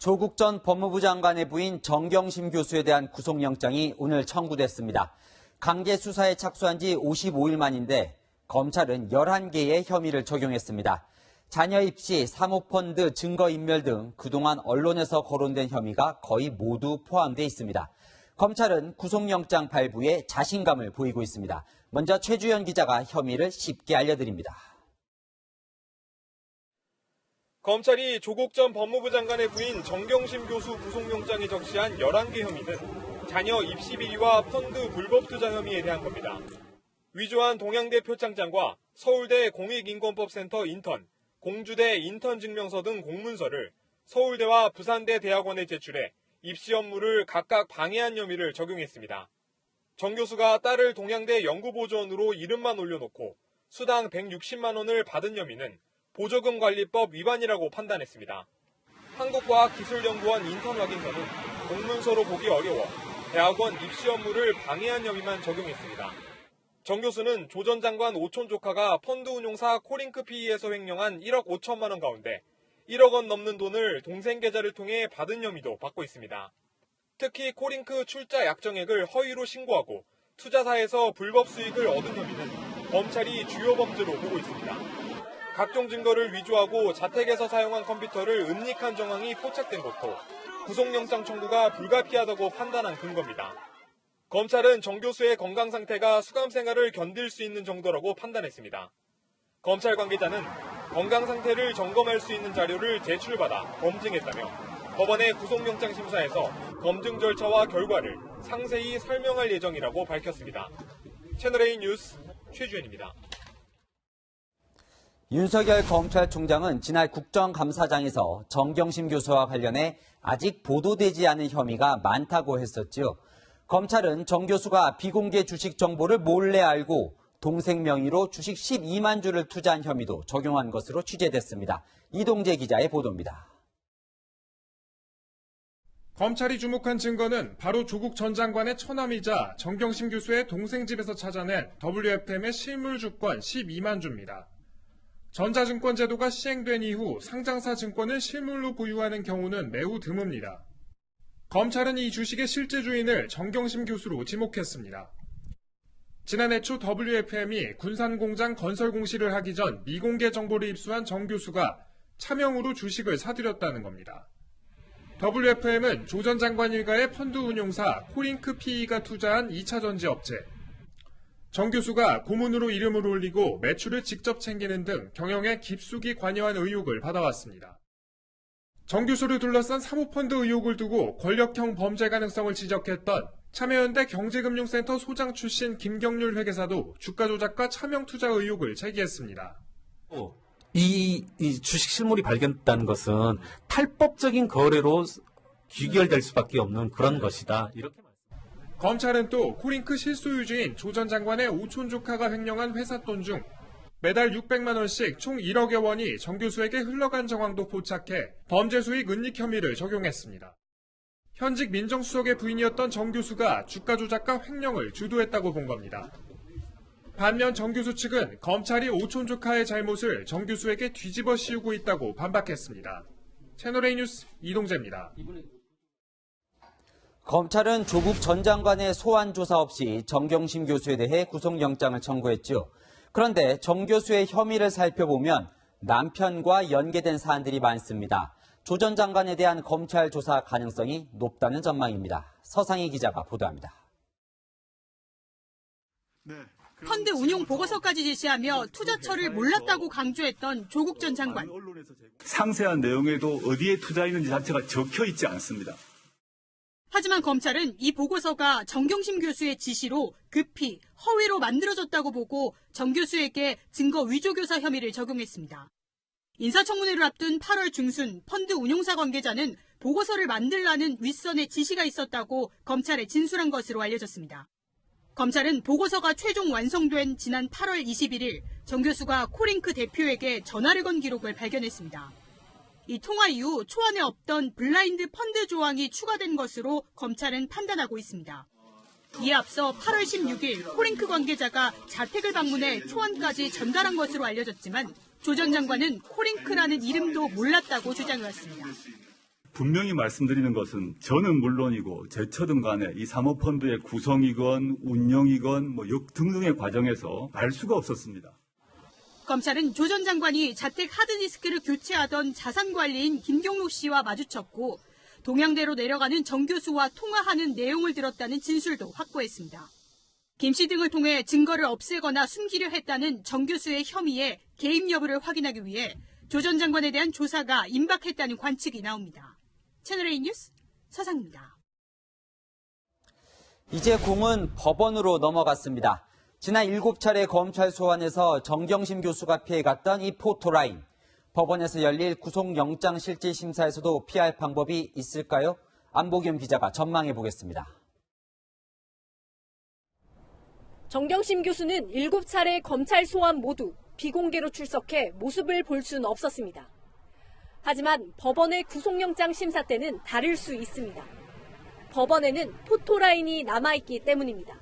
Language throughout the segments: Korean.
조국 전 법무부 장관의 부인 정경심 교수에 대한 구속영장이 오늘 청구됐습니다. 강제 수사에 착수한 지 55일 만인데 검찰은 11개의 혐의를 적용했습니다. 자녀 입시, 사모펀드, 증거인멸 등 그동안 언론에서 거론된 혐의가 거의 모두 포함되어 있습니다. 검찰은 구속영장 발부에 자신감을 보이고 있습니다. 먼저 최주연 기자가 혐의를 쉽게 알려드립니다. 검찰이 조국 전 법무부 장관의 부인 정경심 교수 구속영장에 적시한 11개 혐의는 자녀 입시 비리와 펀드 불법 투자 혐의에 대한 겁니다. 위조한 동양대 표창장과 서울대 공익인권법센터 인턴, 공주대 인턴 증명서 등 공문서를 서울대와 부산대 대학원에 제출해 입시 업무를 각각 방해한 혐의를 적용했습니다. 정 교수가 딸을 동양대 연구보조원으로 이름만 올려놓고 수당 160만 원을 받은 혐의는 보조금관리법 위반이라고 판단했습니다. 한국과학기술연구원 인턴 확인서는 공문서로 보기 어려워 대학원 입시 업무를 방해한 혐의만 적용했습니다. 정 교수는 조 전 장관 오촌 조카가 펀드 운용사 코링크 PE에서 횡령한 1억 5천만 원 가운데 1억 원 넘는 돈을 동생 계좌를 통해 받은 혐의도 받고 있습니다. 특히 코링크 출자 약정액을 허위로 신고하고 투자사에서 불법 수익을 얻은 혐의는 검찰이 주요 범죄로 보고 있습니다. 각종 증거를 위조하고 자택에서 사용한 컴퓨터를 은닉한 정황이 포착된 것도 구속영장 청구가 불가피하다고 판단한 근거입니다. 검찰은 정 교수의 건강 상태가 수감 생활을 견딜 수 있는 정도라고 판단했습니다. 검찰 관계자는 건강 상태를 점검할 수 있는 자료를 제출받아 검증했다며 법원의 구속영장 심사에서 검증 절차와 결과를 상세히 설명할 예정이라고 밝혔습니다. 채널A 뉴스 최주현입니다. 윤석열 검찰총장은 지난 국정감사장에서 정경심 교수와 관련해 아직 보도되지 않은 혐의가 많다고 했었죠. 검찰은 정 교수가 비공개 주식 정보를 몰래 알고 동생 명의로 주식 12만 주를 투자한 혐의도 적용한 것으로 취재됐습니다. 이동재 기자의 보도입니다. 검찰이 주목한 증거는 바로 조국 전 장관의 처남이자 정경심 교수의 동생 집에서 찾아낸 WFM의 실물 주권 12만 주입니다. 전자증권 제도가 시행된 이후 상장사 증권을 실물로 보유하는 경우는 매우 드뭅니다. 검찰은 이 주식의 실제 주인을 정경심 교수로 지목했습니다. 지난해 초 WFM이 군산공장 건설 공시를 하기 전 미공개 정보를 입수한 정 교수가 차명으로 주식을 사들였다는 겁니다. WFM은 조 전 장관 일가의 펀드 운용사 코링크 PE가 투자한 2차 전지 업체. 정 교수가 고문으로 이름을 올리고 매출을 직접 챙기는 등 경영에 깊숙이 관여한 의혹을 받아왔습니다. 정 교수를 둘러싼 사모펀드 의혹을 두고 권력형 범죄 가능성을 지적했던 참여연대 경제금융센터 소장 출신 김경률 회계사도 주가 조작과 차명 투자 의혹을 제기했습니다. 이 주식 실물이 발견됐다는 것은 탈법적인 거래로 귀결될 수밖에 없는 그런 것이다. 이렇게 검찰은 또 코링크 실소유주인 조 전 장관의 오촌 조카가 횡령한 회사 돈 중 매달 600만 원씩 총 1억여 원이 정 교수에게 흘러간 정황도 포착해 범죄 수익 은닉 혐의를 적용했습니다. 현직 민정수석의 부인이었던 정 교수가 주가 조작과 횡령을 주도했다고 본 겁니다. 반면 정 교수 측은 검찰이 오촌 조카의 잘못을 정 교수에게 뒤집어 씌우고 있다고 반박했습니다. 채널A 뉴스 이동재입니다. 검찰은 조국 전 장관의 소환 조사 없이 정경심 교수에 대해 구속영장을 청구했죠. 그런데 정 교수의 혐의를 살펴보면 남편과 연계된 사안들이 많습니다. 조 전 장관에 대한 검찰 조사 가능성이 높다는 전망입니다. 서상희 기자가 보도합니다. 펀드 운용 보고서까지 제시하며 투자처를 몰랐다고 강조했던 조국 전 장관. 상세한 내용에도 어디에 투자했는지 자체가 적혀 있지 않습니다. 하지만 검찰은 이 보고서가 정경심 교수의 지시로 급히 허위로 만들어졌다고 보고 정 교수에게 증거 위조 교사 혐의를 적용했습니다. 인사청문회를 앞둔 8월 중순 펀드 운용사 관계자는 보고서를 만들라는 윗선의 지시가 있었다고 검찰에 진술한 것으로 알려졌습니다. 검찰은 보고서가 최종 완성된 지난 8월 21일 정 교수가 코링크 대표에게 전화를 건 기록을 발견했습니다. 이 통화 이후 초안에 없던 블라인드 펀드 조항이 추가된 것으로 검찰은 판단하고 있습니다. 이에 앞서 8월 16일 코링크 관계자가 자택을 방문해 초안까지 전달한 것으로 알려졌지만 조 전 장관은 코링크라는 이름도 몰랐다고 주장해왔습니다. 분명히 말씀드리는 것은 저는 물론이고 제처든 간에 이 사모펀드의 구성이건 운영이건 등등의 과정에서 알 수가 없었습니다. 검찰은 조 전 장관이 자택 하드디스크를 교체하던 자산관리인 김경록 씨와 마주쳤고 동양대로 내려가는 정 교수와 통화하는 내용을 들었다는 진술도 확보했습니다. 김 씨 등을 통해 증거를 없애거나 숨기려 했다는 정 교수의 혐의에 개입 여부를 확인하기 위해 조 전 장관에 대한 조사가 임박했다는 관측이 나옵니다. 채널A 뉴스 서상입니다. 이제 공은 법원으로 넘어갔습니다. 지난 7차례 검찰 소환에서 정경심 교수가 피해갔던 이 포토라인. 법원에서 열릴 구속영장 실질심사에서도 피할 방법이 있을까요? 안보겸 기자가 전망해 보겠습니다. 정경심 교수는 7차례 검찰 소환 모두 비공개로 출석해 모습을 볼 수는 없었습니다. 하지만 법원의 구속영장 심사 때는 다를 수 있습니다. 법원에는 포토라인이 남아있기 때문입니다.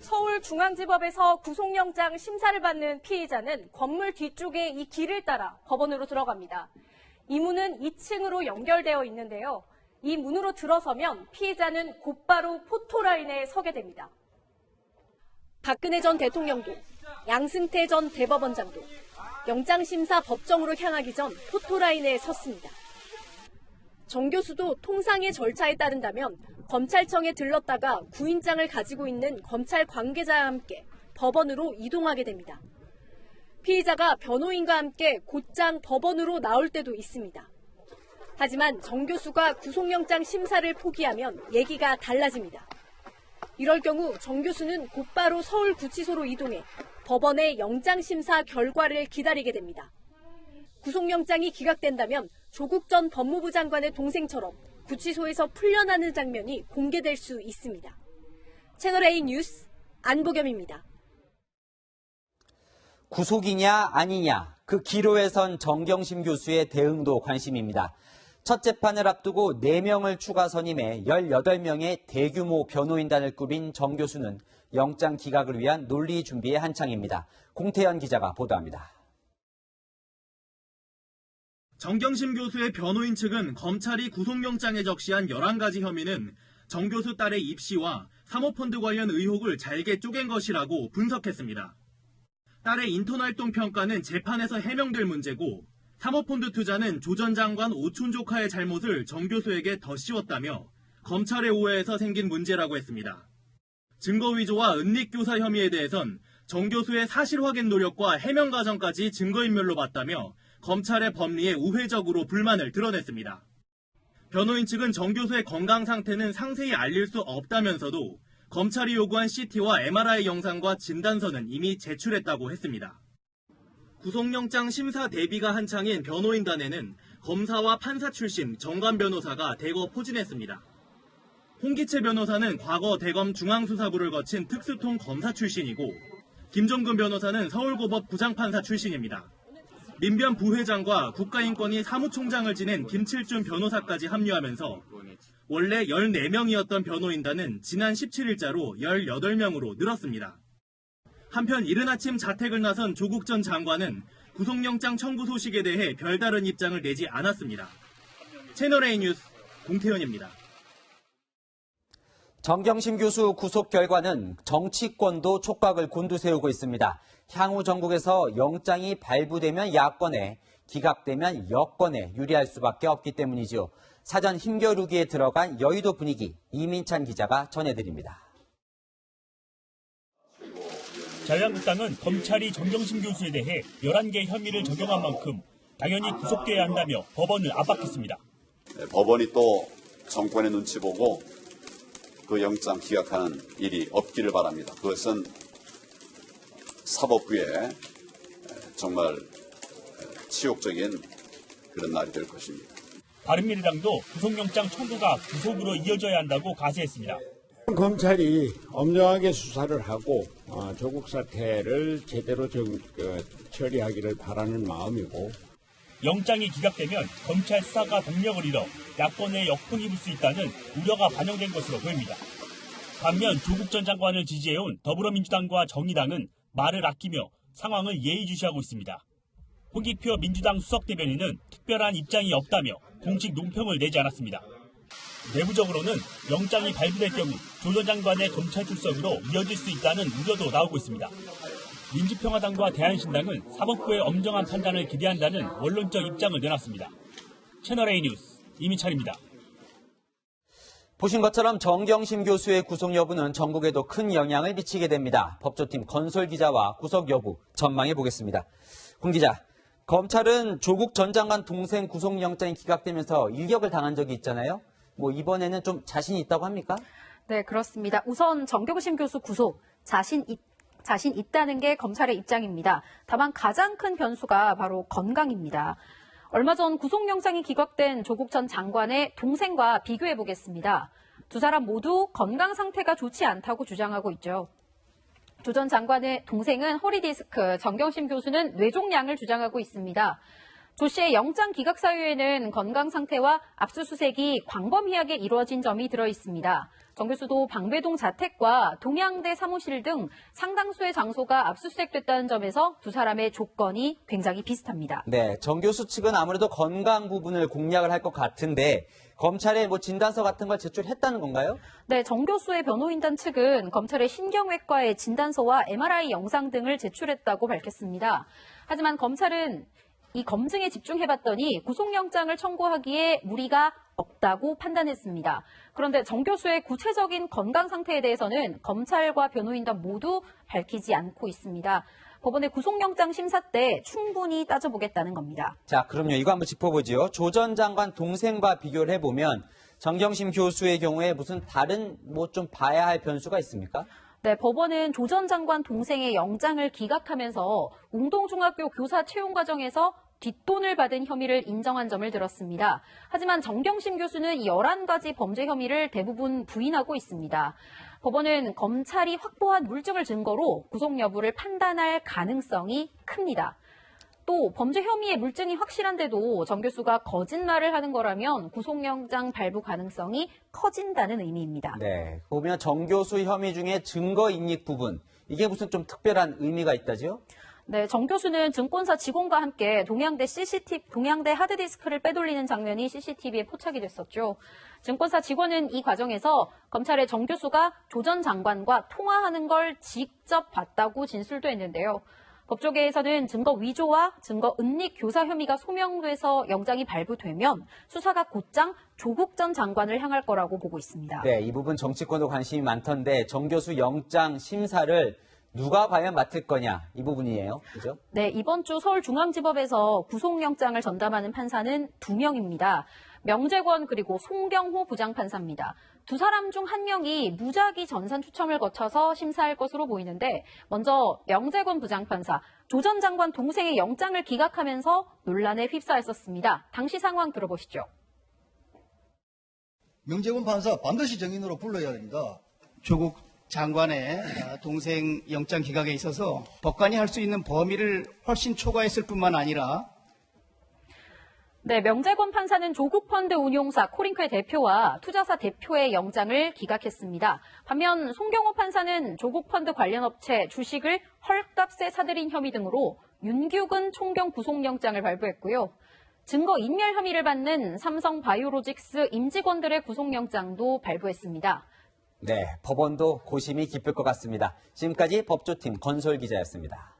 서울중앙지법에서 구속영장 심사를 받는 피의자는 건물 뒤쪽에 이 길을 따라 법원으로 들어갑니다. 이 문은 2층으로 연결되어 있는데요. 이 문으로 들어서면 피의자는 곧바로 포토라인에 서게 됩니다. 박근혜 전 대통령도, 양승태 전 대법원장도 영장심사 법정으로 향하기 전 포토라인에 섰습니다. 정 교수도 통상의 절차에 따른다면 검찰청에 들렀다가 구인장을 가지고 있는 검찰 관계자와 함께 법원으로 이동하게 됩니다. 피의자가 변호인과 함께 곧장 법원으로 나올 때도 있습니다. 하지만 정 교수가 구속영장 심사를 포기하면 얘기가 달라집니다. 이럴 경우 정 교수는 곧바로 서울구치소로 이동해 법원의 영장심사 결과를 기다리게 됩니다. 구속영장이 기각된다면 조국 전 법무부 장관의 동생처럼 구치소에서 풀려나는 장면이 공개될 수 있습니다. 채널A 뉴스 안보겸입니다. 구속이냐 아니냐 그 기로에 선 정경심 교수의 대응도 관심입니다. 첫 재판을 앞두고 4명을 추가 선임해 18명의 대규모 변호인단을 꾸린 정 교수는 영장 기각을 위한 논리 준비에 한창입니다. 공태현 기자가 보도합니다. 정경심 교수의 변호인 측은 검찰이 구속영장에 적시한 11가지 혐의는 정 교수 딸의 입시와 사모펀드 관련 의혹을 잘게 쪼갠 것이라고 분석했습니다. 딸의 인턴활동 평가는 재판에서 해명될 문제고 사모펀드 투자는 조 전 장관 오촌 조카의 잘못을 정 교수에게 더 씌웠다며 검찰의 오해에서 생긴 문제라고 했습니다. 증거 위조와 은닉교사 혐의에 대해선 정 교수의 사실 확인 노력과 해명 과정까지 증거인멸로 봤다며 검찰의 법리에 우회적으로 불만을 드러냈습니다. 변호인 측은 정 교수의 건강 상태는 상세히 알릴 수 없다면서도 검찰이 요구한 CT와 MRI 영상과 진단서는 이미 제출했다고 했습니다. 구속영장 심사 대비가 한창인 변호인단에는 검사와 판사 출신 정관 변호사가 대거 포진했습니다. 홍기채 변호사는 과거 대검 중앙수사부를 거친 특수통 검사 출신이고 김종근 변호사는 서울고법 부장판사 출신입니다. 민변 부회장과 국가인권위 사무총장을 지낸 김칠준 변호사까지 합류하면서 원래 14명이었던 변호인단은 지난 17일자로 18명으로 늘었습니다. 한편 이른 아침 자택을 나선 조국 전 장관은 구속영장 청구 소식에 대해 별다른 입장을 내지 않았습니다. 채널A 뉴스 공태현입니다. 정경심 교수 구속 결과는 정치권도 촉각을 곤두세우고 있습니다. 향후 전국에서 영장이 발부되면 야권에, 기각되면 여권에 유리할 수밖에 없기 때문이죠. 사전 힘겨루기에 들어간 여의도 분위기, 이민찬 기자가 전해드립니다. 자유한국당은 검찰이 정경심 교수에 대해 11개 혐의를 적용한 만큼 당연히 구속돼야 한다며 법원을 압박했습니다. 법원이 또 정권의 눈치 보고 그 영장 기각하는 일이 없기를 바랍니다. 그것은 사법부에 정말 치욕적인 그런 날이 될 것입니다. 바른미래당도 구속영장 청구가 구속으로 이어져야 한다고 가세했습니다. 검찰이 엄정하게 수사를 하고 조국 사태를 제대로 처리하기를 바라는 마음이고 영장이 기각되면 검찰 수사가 동력을 잃어 야권에 역풍이 불 수 있다는 우려가 반영된 것으로 보입니다. 반면 조국 전 장관을 지지해온 더불어민주당과 정의당은 말을 아끼며 상황을 예의주시하고 있습니다. 홍기표 민주당 수석대변인은 특별한 입장이 없다며 공식 논평을 내지 않았습니다. 내부적으로는 영장이 발부될 경우 조 전 장관의 검찰 출석으로 이어질 수 있다는 우려도 나오고 있습니다. 민주평화당과 대한신당은 사법부의 엄정한 판단을 기대한다는 원론적 입장을 내놨습니다. 채널A 뉴스 이민찬입니다. 보신 것처럼 정경심 교수의 구속 여부는 전국에도 큰 영향을 미치게 됩니다. 법조팀 건설 기자와 구속 여부 전망해 보겠습니다. 공 기자, 검찰은 조국 전 장관 동생 구속영장이 기각되면서 일격을 당한 적이 있잖아요. 이번에는 좀 자신이 있다고 합니까? 네, 그렇습니다. 우선 정경심 교수 구속, 자신 있다는 게 검찰의 입장입니다. 다만 가장 큰 변수가 바로 건강입니다. 얼마 전 구속영장이 기각된 조국 전 장관의 동생과 비교해 보겠습니다. 두 사람 모두 건강 상태가 좋지 않다고 주장하고 있죠. 조 전 장관의 동생은 허리 디스크, 정경심 교수는 뇌종양을 주장하고 있습니다. 조 씨의 영장 기각 사유에는 건강 상태와 압수수색이 광범위하게 이루어진 점이 들어 있습니다. 정 교수도 방배동 자택과 동양대 사무실 등 상당수의 장소가 압수수색됐다는 점에서 두 사람의 조건이 굉장히 비슷합니다. 네, 정 교수 측은 아무래도 건강 부분을 공략을 할 것 같은데 검찰에 진단서 같은 걸 제출했다는 건가요? 네, 정 교수의 변호인단 측은 검찰의 신경외과의 진단서와 MRI 영상 등을 제출했다고 밝혔습니다. 하지만 검찰은 이 검증에 집중해봤더니 구속영장을 청구하기에 무리가 없다고 판단했습니다. 그런데 정 교수의 구체적인 건강 상태에 대해서는 검찰과 변호인단 모두 밝히지 않고 있습니다. 법원의 구속영장 심사 때 충분히 따져보겠다는 겁니다. 자, 그럼요. 이거 한번 짚어보죠. 조 전 장관 동생과 비교를 해보면 정경심 교수의 경우에 무슨 다른 좀 봐야 할 변수가 있습니까? 네, 법원은 조 전 장관 동생의 영장을 기각하면서 웅동중학교 교사 채용 과정에서 뒷돈을 받은 혐의를 인정한 점을 들었습니다. 하지만 정경심 교수는 11가지 범죄 혐의를 대부분 부인하고 있습니다. 법원은 검찰이 확보한 물증을 증거로 구속 여부를 판단할 가능성이 큽니다. 또 범죄 혐의의 물증이 확실한데도 정 교수가 거짓말을 하는 거라면 구속영장 발부 가능성이 커진다는 의미입니다. 네, 보면 정 교수 혐의 중에 증거인멸 부분, 이게 무슨 좀 특별한 의미가 있다죠? 네, 정 교수는 증권사 직원과 함께 동양대 하드디스크를 빼돌리는 장면이 CCTV에 포착이 됐었죠. 증권사 직원은 이 과정에서 검찰의 정 교수가 조 전 장관과 통화하는 걸 직접 봤다고 진술도 했는데요. 법조계에서는 증거 위조와 증거 은닉 교사 혐의가 소명돼서 영장이 발부되면 수사가 곧장 조국 전 장관을 향할 거라고 보고 있습니다. 네, 이 부분 정치권도 관심이 많던데 정 교수 영장 심사를 누가 과연 맡을 거냐, 이 부분이에요. 그죠? 네, 이번 주 서울중앙지법에서 구속영장을 전담하는 판사는 2명입니다. 명재권 그리고 송경호 부장판사입니다. 두 사람 중 한 명이 무작위 전산 추첨을 거쳐서 심사할 것으로 보이는데 먼저 명재권 부장판사, 조 전 장관 동생의 영장을 기각하면서 논란에 휩싸였었습니다. 당시 상황 들어보시죠. 명재권 판사 반드시 정인으로 불러야 됩니다. 조국 장관의 동생 영장 기각에 있어서 법관이 할 수 있는 범위를 훨씬 초과했을 뿐만 아니라 네, 명재권 판사는 조국 펀드 운용사 코링크의 대표와 투자사 대표의 영장을 기각했습니다. 반면 송경호 판사는 조국 펀드 관련 업체 주식을 헐값에 사들인 혐의 등으로 윤규근 총경 구속영장을 발부했고요. 증거인멸 혐의를 받는 삼성바이오로직스 임직원들의 구속영장도 발부했습니다. 네, 법원도 고심이 깊을 것 같습니다. 지금까지 법조팀 건설 기자였습니다.